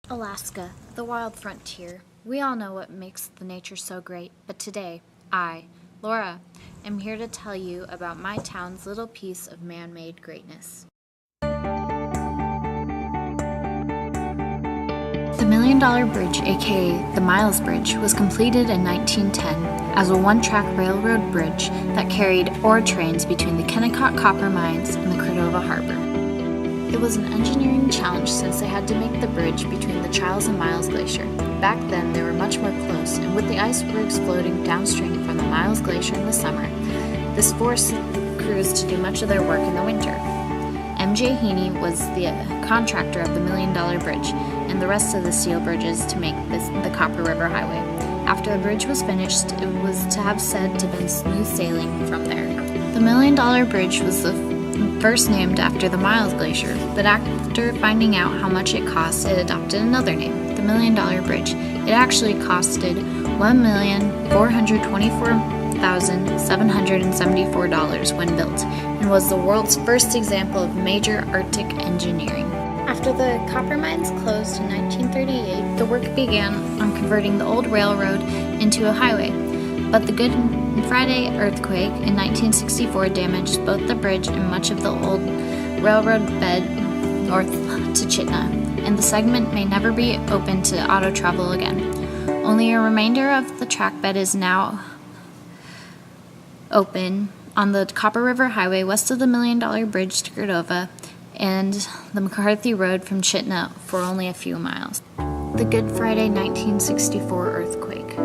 Alaska, the wild frontier. We all know what makes the nature so great, but today, I, Laura, am here to tell you about my town's little piece of man-made greatness. The Million Dollar Bridge, aka the Miles Bridge, was completed in 1910 as a one-track railroad bridge that carried ore trains between the Kennecott copper mines and the Cordova Harbor. It was an engineering challenge since they had to make the bridge between the Charles and Miles Glacier. Back then, they were much more close, and with the icebergs floating downstream from the Miles Glacier in the summer, this forced crews to do much of their work in the winter. M.J. Heaney was the contractor of the Million Dollar Bridge and the rest of the steel bridges to make the Copper River Highway. After the bridge was finished, it was to have said to been smooth sailing from there. The Million Dollar Bridge was first named after the Miles Glacier, but after finding out how much it cost, it adopted another name, the Million Dollar Bridge. It actually costed $1,424,774 when built, and was the world's first example of major Arctic engineering. After the copper mines closed in 1938, the work began on converting the old railroad into a highway, but the Good Friday earthquake in 1964 damaged both the bridge and much of the old railroad bed north to Chitina, and the segment may never be open to auto travel again. Only a remainder of the track bed is now open on the Copper River Highway west of the Million Dollar Bridge to Cordova and the McCarthy Road from Chitina for only a few miles. The Good Friday 1964 earthquake.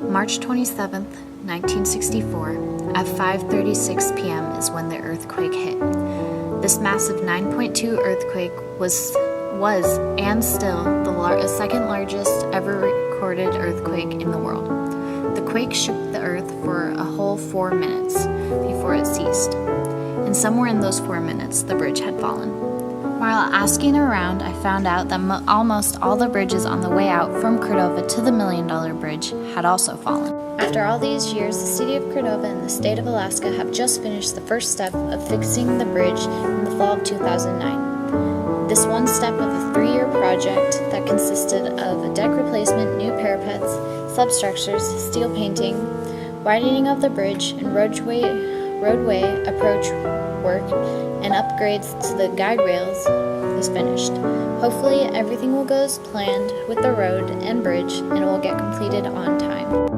March 27th, 1964, at 5:36 p.m. is when the earthquake hit. This massive 9.2 earthquake was and still the second largest ever recorded earthquake in the world. The quake shook the earth for a whole 4 minutes before it ceased, and somewhere in those 4 minutes, the bridge had fallen. While asking around, I found out that almost all the bridges on the way out from Cordova to the Million Dollar Bridge had also fallen. After all these years, the city of Cordova and the state of Alaska have just finished the first step of fixing the bridge in the fall of 2009. This one step of a 3-year project that consisted of a deck replacement, new parapets, substructures, steel painting, widening of the bridge, and roadway approach work and upgrades to the guide rails is finished. Hopefully everything will go as planned with the road and bridge and it will get completed on time.